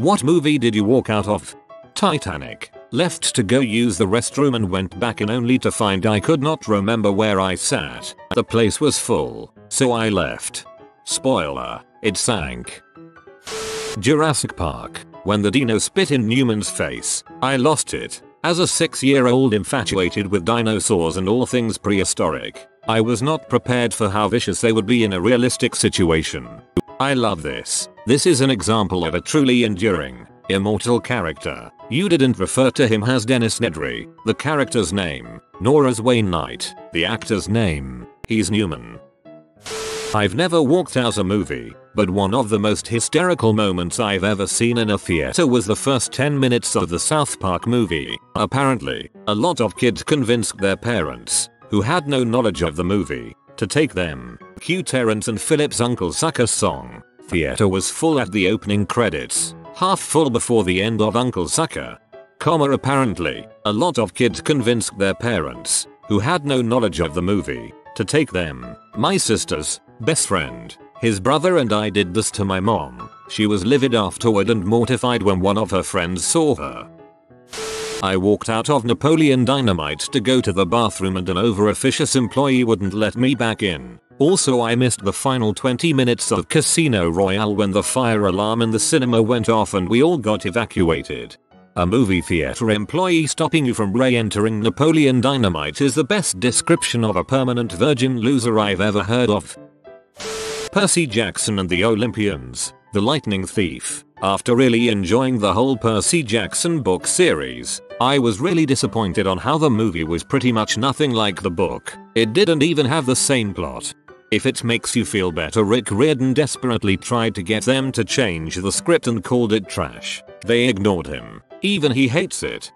What movie did you walk out of? Titanic. Left to go use the restroom and went back in only to find I could not remember where I sat. The place was full, so I left. Spoiler, it sank. Jurassic Park. When the dino spit in Newman's face, I lost it. As a 6-year-old infatuated with dinosaurs and all things prehistoric, I was not prepared for how vicious they would be in a realistic situation. I love this. This is an example of a truly enduring, immortal character. You didn't refer to him as Dennis Nedry, the character's name, nor as Wayne Knight, the actor's name. He's Newman. I've never walked out a movie, but one of the most hysterical moments I've ever seen in a theater was the first 10 minutes of the South Park movie. Apparently, a lot of kids convinced their parents, who had no knowledge of the movie, to take them. Cue Terrence and Philip's Uncle Sucker's song. Theater was full at the opening credits, half full before the end of Uncle Sucker. Apparently, a lot of kids convinced their parents, who had no knowledge of the movie, to take them. My sister's best friend, his brother and I did this to my mom. She was livid afterward and mortified when one of her friends saw her. I walked out of Napoleon Dynamite to go to the bathroom and an over-officious employee wouldn't let me back in. Also, I missed the final 20 minutes of Casino Royale when the fire alarm in the cinema went off and we all got evacuated. A movie theater employee stopping you from re-entering Napoleon Dynamite is the best description of a permanent virgin loser I've ever heard of. Percy Jackson and the Olympians, The Lightning Thief. After really enjoying the whole Percy Jackson book series, I was really disappointed on how the movie was pretty much nothing like the book. It didn't even have the same plot. If it makes you feel better, Rick Riordan desperately tried to get them to change the script and called it trash. They ignored him. Even he hates it.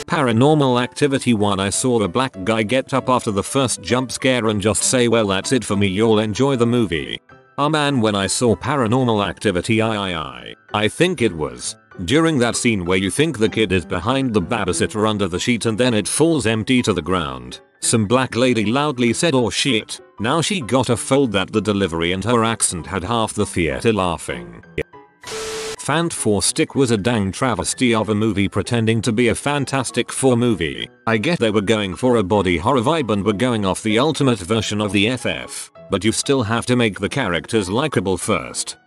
Paranormal Activity 1. I saw a black guy get up after the first jump scare and just say, well, that's it for me, you'll enjoy the movie. Oh man, when I saw Paranormal Activity I think it was during that scene where you think the kid is behind the babysitter under the sheet and then it falls empty to the ground. Some black lady loudly said, oh shit. Now she got a fold that the delivery and her accent had half the theater laughing. Fant 4 Stick was a dang travesty of a movie pretending to be a Fantastic Four movie. I get they were going for a body horror vibe and were going off the ultimate version of the FF, but you still have to make the characters likable first.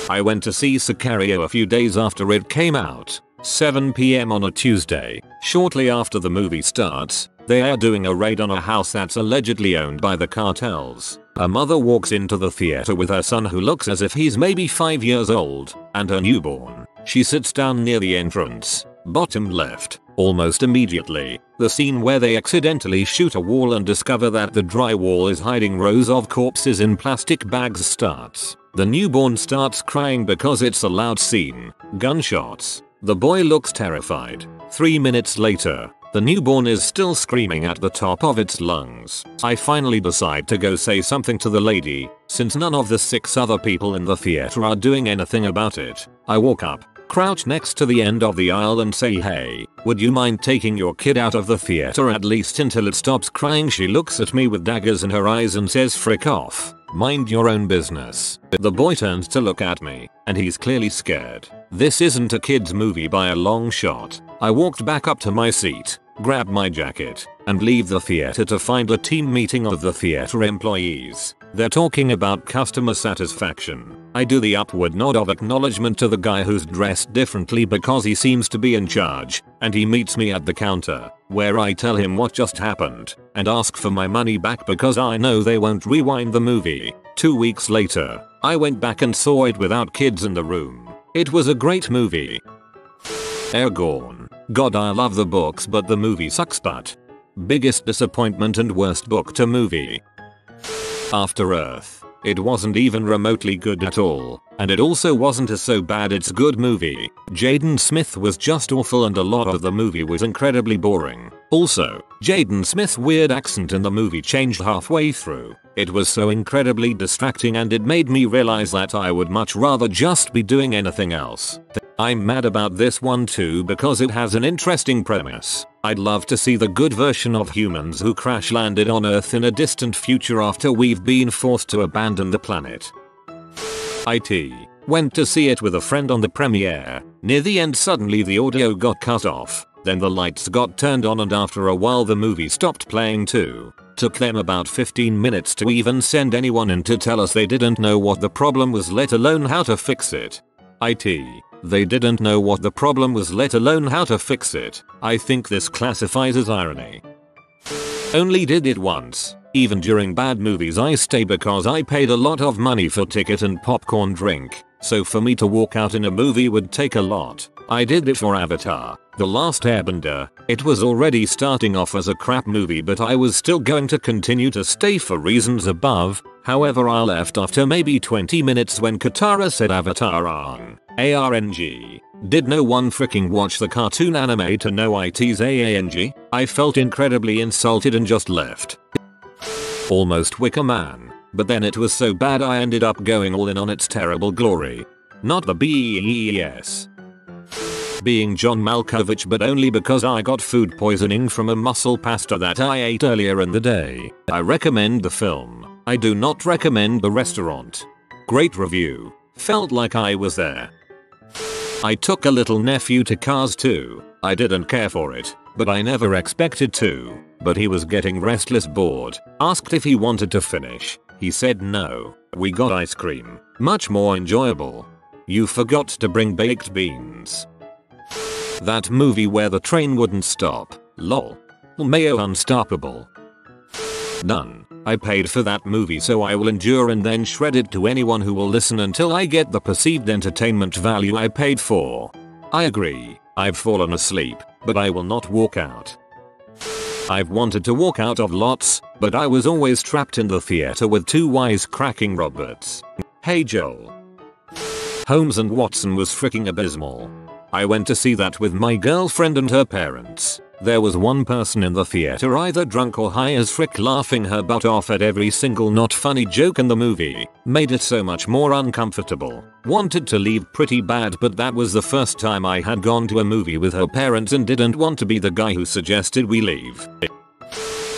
I went to see Sicario a few days after it came out, 7 PM on a Tuesday. Shortly after the movie starts, they are doing a raid on a house that's allegedly owned by the cartels. A mother walks into the theater with her son who looks as if he's maybe 5 years old, and her newborn. She sits down near the entrance, bottom left. Almost immediately, the scene where they accidentally shoot a wall and discover that the drywall is hiding rows of corpses in plastic bags starts. The newborn starts crying because it's a loud scene. Gunshots. The boy looks terrified. 3 minutes later, the newborn is still screaming at the top of its lungs. I finally decide to go say something to the lady, since none of the 6 other people in the theater are doing anything about it. I walk up, crouch next to the end of the aisle and say, hey, would you mind taking your kid out of the theater at least until it stops crying? She looks at me with daggers in her eyes and says, frick off. Mind your own business. The boy turns to look at me, and he's clearly scared. This isn't a kid's movie by a long shot. I walked back up to my seat, grabbed my jacket, and leave the theater to find a team meeting of the theater employees. They're talking about customer satisfaction. I do the upward nod of acknowledgement to the guy who's dressed differently because he seems to be in charge, and he meets me at the counter, where I tell him what just happened, and ask for my money back because I know they won't rewind the movie. 2 weeks later, I went back and saw it without kids in the room. It was a great movie. Aragorn. God, I love the books but the movie sucks butt. Biggest disappointment and worst book to movie. After Earth. It wasn't even remotely good at all, and it also wasn't a so bad it's good movie. Jaden Smith was just awful and a lot of the movie was incredibly boring. Also, Jaden Smith's weird accent in the movie changed halfway through. It was so incredibly distracting and it made me realize that I would much rather just be doing anything else. I'm mad about this one too because it has an interesting premise. I'd love to see the good version of humans who crash landed on Earth in a distant future after we've been forced to abandon the planet. IT. Went to see it with a friend on the premiere. Near the end suddenly the audio got cut off. Then the lights got turned on and after a while the movie stopped playing too. Took them about 15 minutes to even send anyone in to tell us they didn't know what the problem was, let alone how to fix it. They didn't know what the problem was, let alone how to fix it. I think this classifies as irony. Only did it once. Even during bad movies I stay because I paid a lot of money for ticket and popcorn drink. So for me to walk out in a movie would take a lot. I did it for Avatar, The Last Airbender. It was already starting off as a crap movie but I was still going to continue to stay for reasons above. However, I left after maybe 20 minutes when Katara said Avatar on ARNG. Did no one freaking watch the cartoon anime to know it's AANG? I felt incredibly insulted and just left. Almost Wicker Man, but then it was so bad I ended up going all in on its terrible glory. Not the BEES. Being John Malkovich, but only because I got food poisoning from a mussel pasta that I ate earlier in the day. I recommend the film. I do not recommend the restaurant. Great review. Felt like I was there. I took a little nephew to Cars 2. I didn't care for it, but I never expected to. But he was getting restless bored. Asked if he wanted to finish. He said no. We got ice cream. Much more enjoyable. You forgot to bring baked beans. That movie where the train wouldn't stop. Lol. Mayo unstoppable. None. I paid for that movie so I will endure and then shred it to anyone who will listen until I get the perceived entertainment value I paid for. I agree. I've fallen asleep, but I will not walk out. I've wanted to walk out of lots, but I was always trapped in the theater with two wisecracking Roberts. Hey Joel. Holmes and Watson was freaking abysmal. I went to see that with my girlfriend and her parents. There was one person in the theater either drunk or high as frick laughing her butt off at every single not funny joke in the movie. Made it so much more uncomfortable. Wanted to leave pretty bad, but that was the first time I had gone to a movie with her parents and didn't want to be the guy who suggested we leave.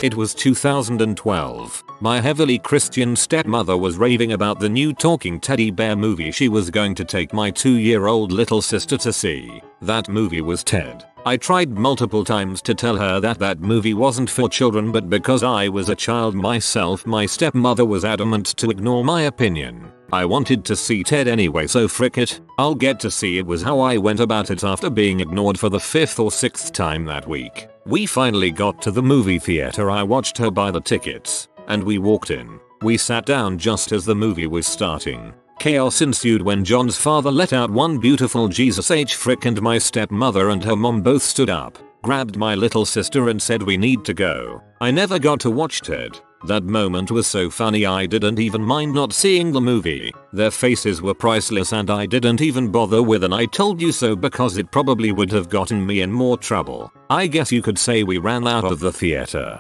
It was 2012. My heavily Christian stepmother was raving about the new talking teddy bear movie she was going to take my 2-year-old little sister to see. That movie was Ted. I tried multiple times to tell her that that movie wasn't for children, but because I was a child myself, my stepmother was adamant to ignore my opinion. I wanted to see Ted anyway, so frick it, I'll get to see it was how I went about it after being ignored for the 5th or 6th time that week. We finally got to the movie theater. I watched her buy the tickets, and we walked in. We sat down just as the movie was starting. Chaos ensued when John's father let out one beautiful Jesus H frick, and my stepmother and her mom both stood up, grabbed my little sister and said we need to go. I never got to watch Ted. That moment was so funny I didn't even mind not seeing the movie. Their faces were priceless and I didn't even bother with an "I told you so" because it probably would have gotten me in more trouble. I guess you could say we ran out of the theater.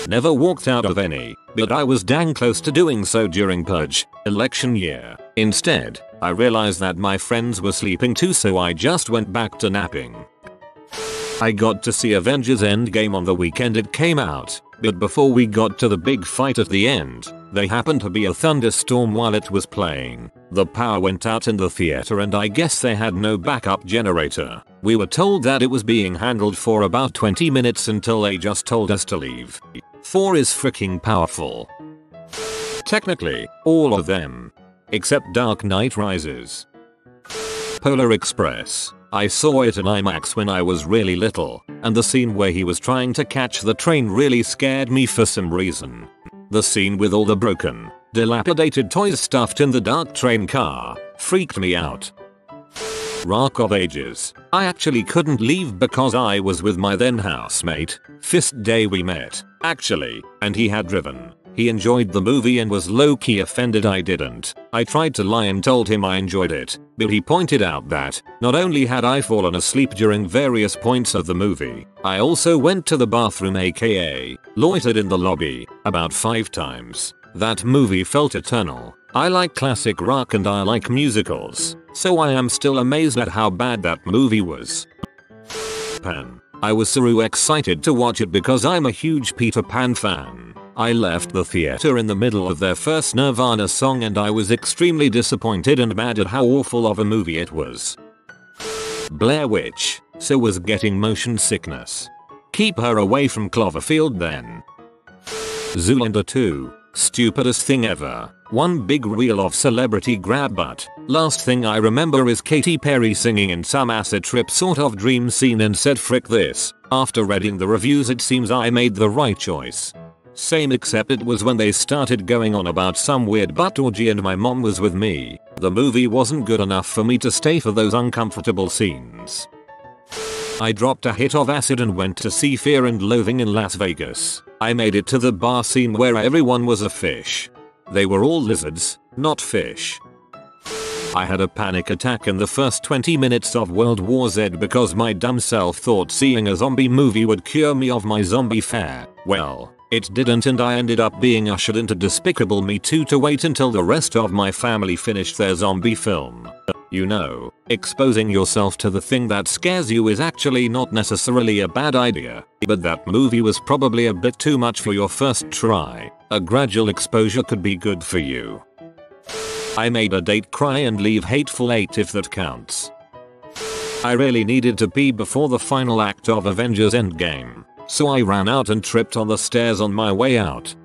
Never walked out of any, but I was dang close to doing so during Purge election year. Instead, I realized that my friends were sleeping too, so I just went back to napping. I got to see Avengers Endgame on the weekend it came out, but before we got to the big fight at the end, there happened to be a thunderstorm while it was playing. The power went out in the theater and I guess they had no backup generator. We were told that it was being handled for about 20 minutes until they just told us to leave. Thor is freaking powerful. Technically, all of them. Except Dark Knight Rises. Polar Express. I saw it in IMAX when I was really little, and the scene where he was trying to catch the train really scared me for some reason. The scene with all the broken, dilapidated toys stuffed in the dark train car freaked me out. Rock of Ages. I actually couldn't leave because I was with my then housemate, first day we met, actually, and he had driven. He enjoyed the movie and was low-key offended I didn't. I tried to lie and told him I enjoyed it, but he pointed out that not only had I fallen asleep during various points of the movie, I also went to the bathroom, aka loitered in the lobby, about 5 times. That movie felt eternal. I like classic rock and I like musicals, so I am still amazed at how bad that movie was. Pan. I was so excited to watch it because I'm a huge Peter Pan fan. I left the theater in the middle of their first Nirvana song and I was extremely disappointed and mad at how awful of a movie it was. Blair Witch, so was getting motion sickness. Keep her away from Cloverfield then. Zoolander 2, stupidest thing ever. One big reel of celebrity grab butt. Last thing I remember is Katy Perry singing in some acid trip sort of dream scene and said frick this. After reading the reviews it seems I made the right choice. Same except it was when they started going on about some weird butt orgy and my mom was with me. The movie wasn't good enough for me to stay for those uncomfortable scenes. I dropped a hit of acid and went to see Fear and Loathing in Las Vegas. I made it to the bar scene where everyone was a fish. They were all lizards, not fish. I had a panic attack in the first 20 minutes of World War Z because my dumb self thought seeing a zombie movie would cure me of my zombie fare. Well, it didn't and I ended up being ushered into Despicable Me 2 to wait until the rest of my family finished their zombie film. You know, exposing yourself to the thing that scares you is actually not necessarily a bad idea, but that movie was probably a bit too much for your first try. A gradual exposure could be good for you. I made a date cry and leave Hateful Eight if that counts. I really needed to pee before the final act of Avengers Endgame, so I ran out and tripped on the stairs on my way out.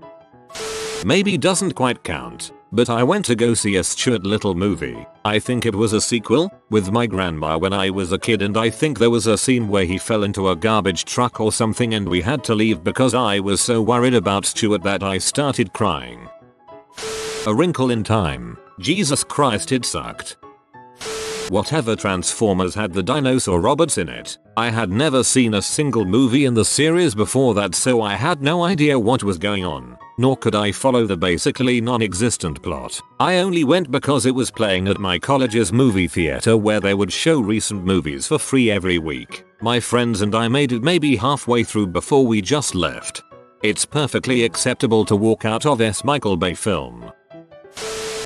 Maybe doesn't quite count, but I went to go see a Stuart Little movie. I think it was a sequel, with my grandma when I was a kid and I think there was a scene where he fell into a garbage truck or something and we had to leave because I was so worried about Stuart that I started crying. A Wrinkle in Time. Jesus Christ it sucked. Whatever Transformers had the dinosaur robots in it. I had never seen a single movie in the series before that so I had no idea what was going on, nor could I follow the basically non-existent plot. I only went because it was playing at my college's movie theater where they would show recent movies for free every week. My friends and I made it maybe halfway through before we just left. It's perfectly acceptable to walk out of a Michael Bay film.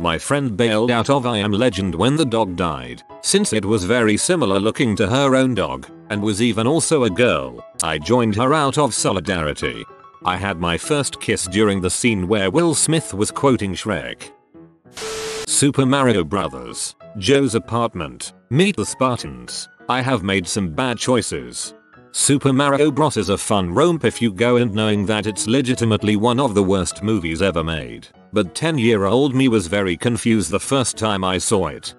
My friend bailed out of I Am Legend when the dog died, since it was very similar looking to her own dog, and was even also a girl. I joined her out of solidarity. I had my first kiss during the scene where Will Smith was quoting Shrek. Super Mario Bros. Joe's Apartment. Meet the Spartans. I have made some bad choices. Super Mario Bros. Is a fun romp if you go in knowing that it's legitimately one of the worst movies ever made. But 10-year-old me was very confused the first time I saw it.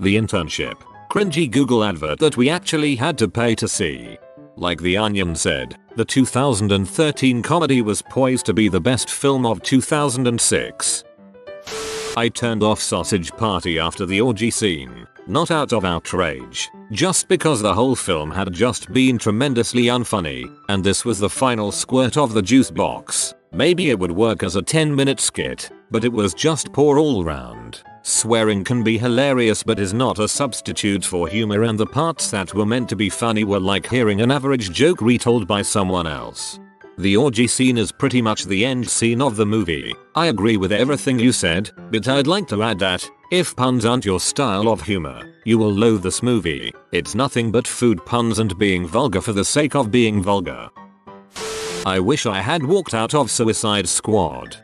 The Internship. Cringy Google advert that we actually had to pay to see. Like The Onion said, the 2013 comedy was poised to be the best film of 2006. I turned off Sausage Party after the orgy scene, not out of outrage, just because the whole film had just been tremendously unfunny, and this was the final squirt of the juice box. Maybe it would work as a 10-minute skit, but it was just poor all round. Swearing can be hilarious but is not a substitute for humor, and the parts that were meant to be funny were like hearing an average joke retold by someone else. The orgy scene is pretty much the end scene of the movie. I agree with everything you said, but I'd like to add that, if puns aren't your style of humor, you will loathe this movie. It's nothing but food puns and being vulgar for the sake of being vulgar. I wish I had walked out of Suicide Squad.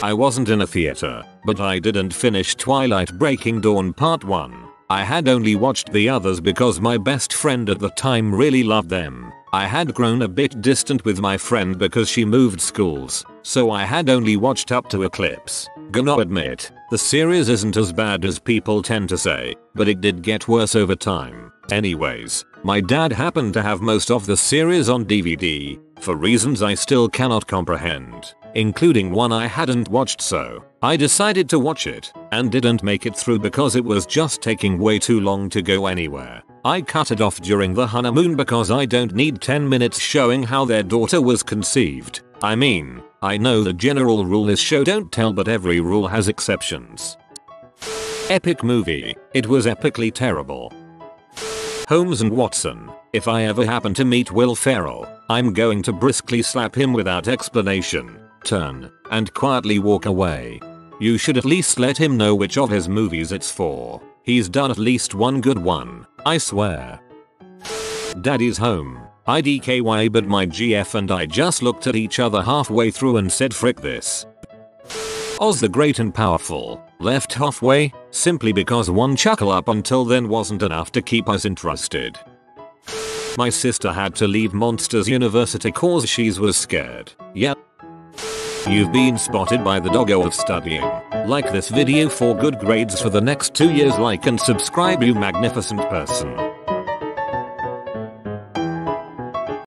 I wasn't in a theater, but I didn't finish Twilight Breaking Dawn Part 1. I had only watched the others because my best friend at the time really loved them. I had grown a bit distant with my friend because she moved schools, so I had only watched up to Eclipse. Gonna admit, the series isn't as bad as people tend to say, but it did get worse over time. Anyways, my dad happened to have most of the series on DVD, for reasons I still cannot comprehend, including one I hadn't watched, so I decided to watch it, and didn't make it through because it was just taking way too long to go anywhere. I cut it off during the honeymoon because I don't need 10 minutes showing how their daughter was conceived. I mean, I know the general rule is show don't tell, but every rule has exceptions. Epic movie. It was epically terrible. Holmes and Watson. If I ever happen to meet Will Ferrell, I'm going to briskly slap him without explanation, turn, and quietly walk away. You should at least let him know which of his movies it's for. He's done at least one good one, I swear. Daddy's Home. IDKY, but my GF and I just looked at each other halfway through and said frick this. Oz the Great and Powerful left halfway simply because one chuckle up until then wasn't enough to keep us interested. My sister had to leave Monsters University cause she was scared. Yep. You've been spotted by the doggo of studying. Like this video for good grades for the next 2 years. Like and subscribe, you magnificent person.